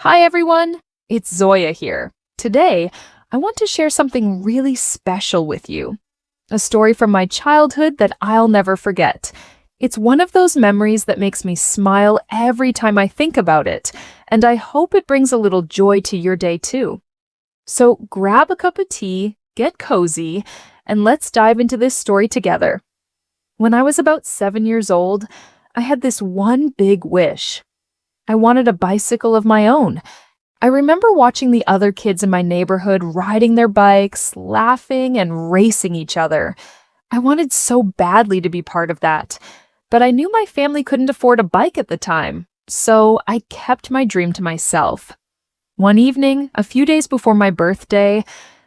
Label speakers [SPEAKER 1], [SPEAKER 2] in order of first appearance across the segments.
[SPEAKER 1] Hi everyone, it's Zoya here. Today, I want to share something really special with you. A story from my childhood that I'll never forget. It's one of those memories that makes me smile every time I think about it, and I hope it brings a little joy to your day too. So grab a cup of tea, get cozy, and let's dive into this story together. When I was about 7 years old, I had this one big wish. I wanted a bicycle of my own. I remember watching the other kids in my neighborhood riding their bikes, laughing, and racing each other. I wanted so badly to be part of that, but I knew my family couldn't afford a bike at the time, so I kept my dream to myself. One evening, a few days before my birthday,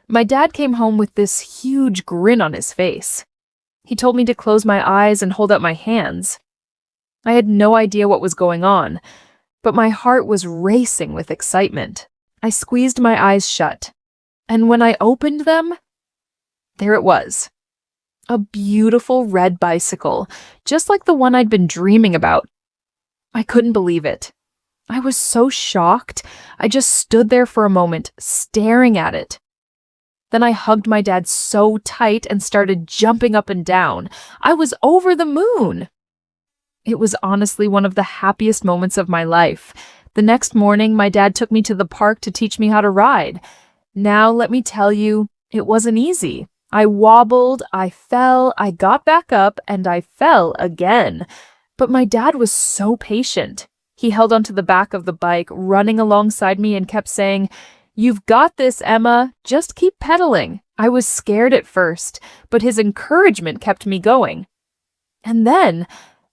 [SPEAKER 1] my dad came home with this huge grin on his face. He told me to close my eyes and hold out my hands. I had no idea what was going on, but my heart was racing with excitement. I squeezed my eyes shut, and when I opened them, there it was. A beautiful red bicycle, just like the one I'd been dreaming about. I couldn't believe it. I was so shocked, I just stood there for a moment, staring at it. Then I hugged my dad so tight and started jumping up and down. I was over the moon! It was honestly one of the happiest moments of my life. The next morning, my dad took me to the park to teach me how to ride. Now, let me tell you, it wasn't easy. I wobbled, I fell, I got back up, and I fell again. But my dad was so patient. He held onto the back of the bike, running alongside me and kept saying, "You've got this, Emma. Just keep pedaling." I was scared at first, but his encouragement kept me going. And then,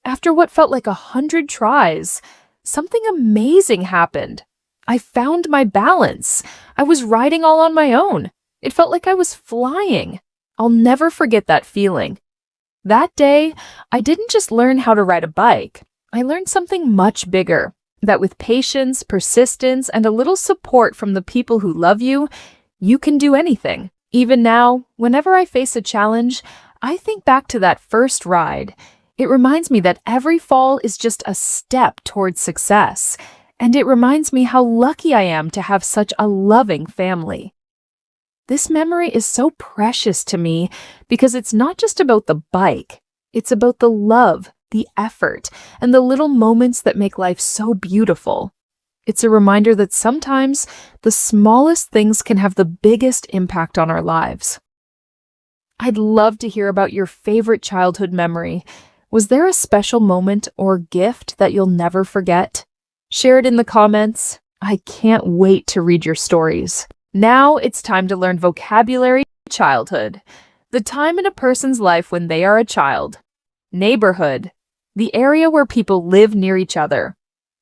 [SPEAKER 1] after what felt like 100 tries, something amazing happened. I found my balance. I was riding all on my own. It felt like I was flying. I'll never forget that feeling. That day, I didn't just learn how to ride a bike. I learned something much bigger, that with patience, persistence, and a little support from the people who love you, you can do anything. Even now, whenever I face a challenge, I think back to that first ride. It reminds me that every fall is just a step towards success, and it reminds me how lucky I am to have such a loving family. This memory is so precious to me because it's not just about the bike, it's about the love, the effort, and the little moments that make life so beautiful. It's a reminder that sometimes the smallest things can have the biggest impact on our lives. I'd love to hear about your favorite childhood memory. Was there a special moment or gift that you'll never forget? Share it in the comments. I can't wait to read your stories. Now it's time to learn vocabulary. Childhood. The time in a person's life when they are a child. Neighborhood. The area where people live near each other.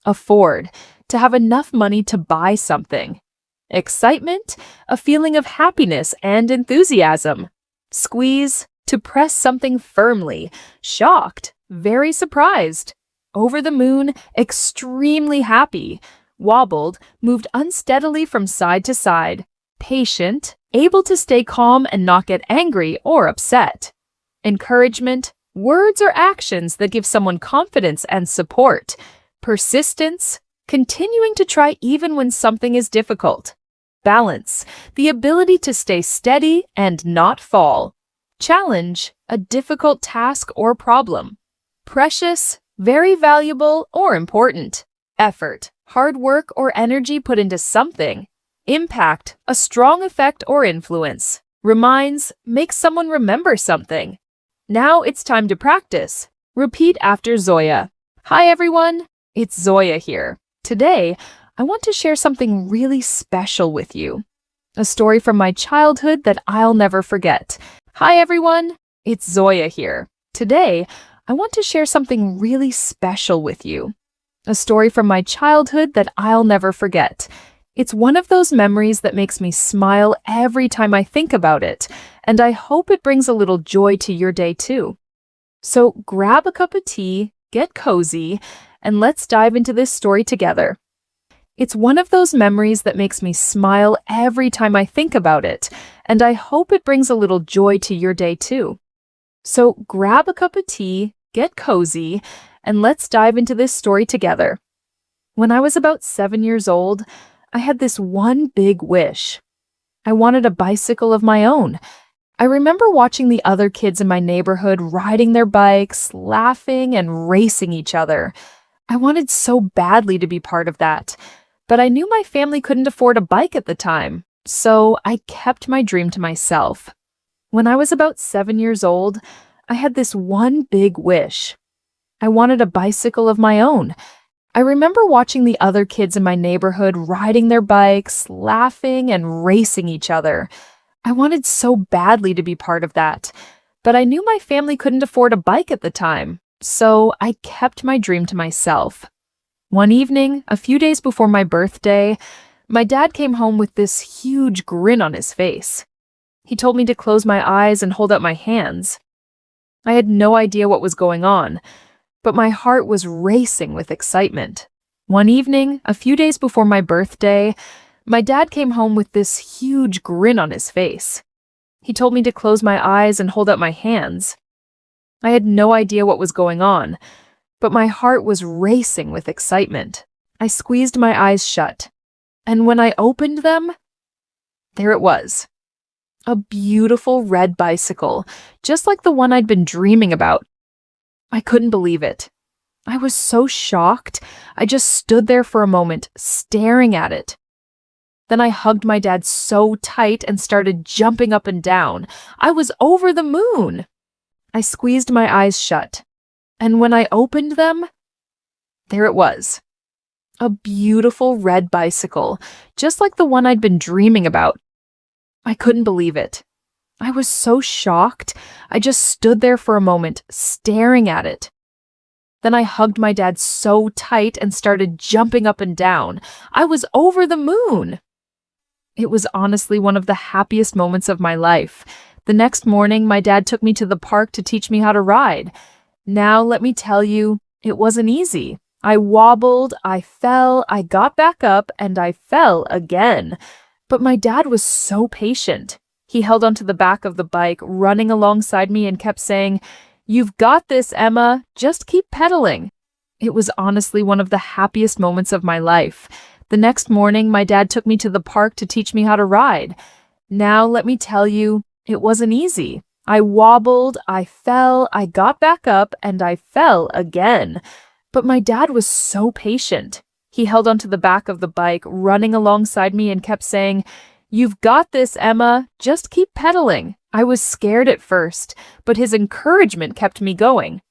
[SPEAKER 1] Afford. To have enough money to buy something. Excitement. A feeling of happiness and enthusiasm. Squeeze. To press something firmly. Shocked. Very surprised. Over the moon. Extremely happy. Wobbled. Moved unsteadily from side to side. Patient. Able to stay calm and not get angry or upset. Encouragement. Words or actions that give someone confidence and support. Persistence. Continuing to try even when something is difficult. Balance. The ability to stay steady and not fall. Challenge. A difficult task or problem. Precious. Very valuable or important. Effort. Hard work or energy put into something. Impact. A strong effect or influence. Reminds. Makes someone remember something. Now it's time to practice. Repeat after Zoya. Hi everyone, it's Zoya here. Today, I want to share something really special with you. A story from my childhood that I'll never forget. Hi everyone, it's Zoya here. Today, I want to share something really special with you. A story from my childhood that I'll never forget. It's one of those memories that makes me smile every time I think about it, and I hope it brings a little joy to your day too. So grab a cup of tea, get cozy, and let's dive into this story together. It's one of those memories that makes me smile every time I think about it, and I hope it brings a little joy to your day too. So grab a cup of tea, get cozy, and let's dive into this story together. When I was about 7 years old, I had this one big wish. I wanted a bicycle of my own. I remember watching the other kids in my neighborhood riding their bikes, laughing and racing each other. I wanted so badly to be part of that, but I knew my family couldn't afford a bike at the time, so I kept my dream to myself. When I was about 7 years old, I had this one big wish. I wanted a bicycle of my own. I remember watching the other kids in my neighborhood riding their bikes, laughing and racing each other. I wanted so badly to be part of that, but I knew my family couldn't afford a bike at the time, so I kept my dream to myself. One evening, a few days before my birthday, my dad came home with this huge grin on his face. He told me to close my eyes and hold out my hands. I had no idea what was going on, but my heart was racing with excitement. One evening, a few days before my birthday, my dad came home with this huge grin on his face. He told me to close my eyes and hold out my hands. I had no idea what was going on, but my heart was racing with excitement. I squeezed my eyes shut, and when I opened them, there it was. A beautiful red bicycle, just like the one I'd been dreaming about. I couldn't believe it. I was so shocked, I just stood there for a moment, staring at it. Then I hugged my dad so tight and started jumping up and down. I was over the moon. I squeezed my eyes shut, and when I opened them, there it was. A beautiful red bicycle, just like the one I'd been dreaming about. I couldn't believe it. I was so shocked, I just stood there for a moment, staring at it. Then I hugged my dad so tight and started jumping up and down. I was over the moon. It was honestly one of the happiest moments of my life. The next morning, my dad took me to the park to teach me how to ride. Now, let me tell you, it wasn't easy. I wobbled, I fell, I got back up, and I fell again. But my dad was so patient. He held onto the back of the bike, running alongside me and kept saying, "You've got this, Emma. Just keep pedaling." It was honestly one of the happiest moments of my life. The next morning, my dad took me to the park to teach me how to ride. Now, let me tell you, it wasn't easy. I wobbled, I fell, I got back up, and I fell again. But my dad was so patient. He held onto the back of the bike, running alongside me and kept saying, "You've got this, Emma. Just keep pedaling." I was scared at first, but his encouragement kept me going.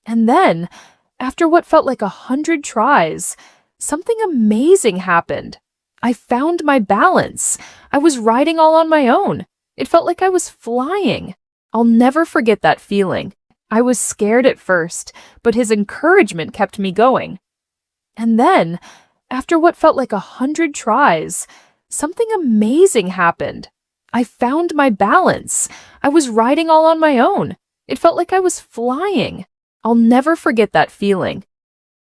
[SPEAKER 1] And then, after what felt like 100 tries, something amazing happened. I found my balance. I was riding all on my own. It felt like I was flying. I'll never forget that feeling. I was scared at first, but his encouragement kept me going. And then, after what felt like 100 tries, something amazing happened. I found my balance. I was riding all on my own. It felt like I was flying. I'll never forget that feeling.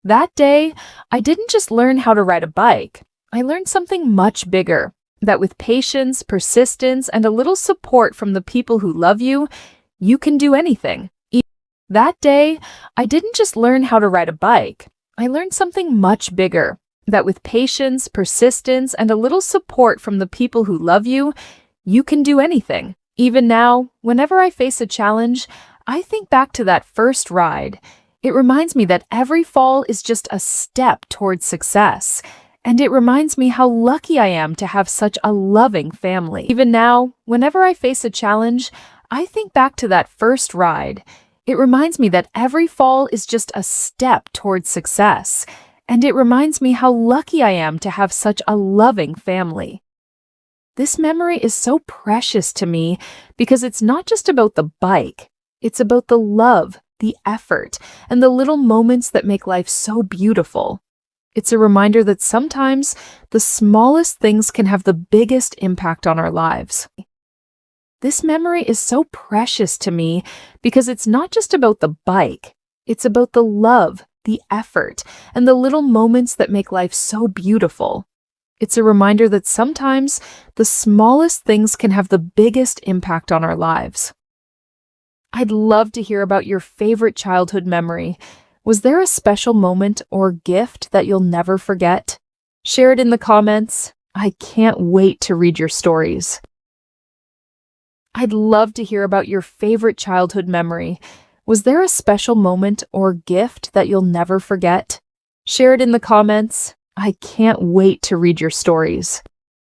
[SPEAKER 1] That day, I didn't just learn how to ride a bike. I learned something much bigger, that with patience, persistence, and a little support from the people who love you, you can do anything. That day, I didn't just learn how to ride a bike. I learned something much bigger, that with patience, persistence, and a little support from the people who love you, you can do anything. Even now, whenever I face a challenge, I think back to that first ride. It reminds me that every fall is just a step towards success. And it reminds me how lucky I am to have such a loving family. Even now, whenever I face a challenge, I think back to that first ride. It reminds me that every fall is just a step towards success. And it reminds me how lucky I am to have such a loving family. This memory is so precious to me because it's not just about the bike. It's about the love, the effort, and the little moments that make life so beautiful. It's a reminder that sometimes the smallest things can have the biggest impact on our lives. This memory is so precious to me because it's not just about the bike. It's about the love, the effort, and the little moments that make life so beautiful. It's a reminder that sometimes the smallest things can have the biggest impact on our lives. I'd love to hear about your favorite childhood memory. Was there a special moment or gift that you'll never forget? Share it in the comments. I can't wait to read your stories. I'd love to hear about your favorite childhood memory. Was there a special moment or gift that you'll never forget? Share it in the comments. I can't wait to read your stories.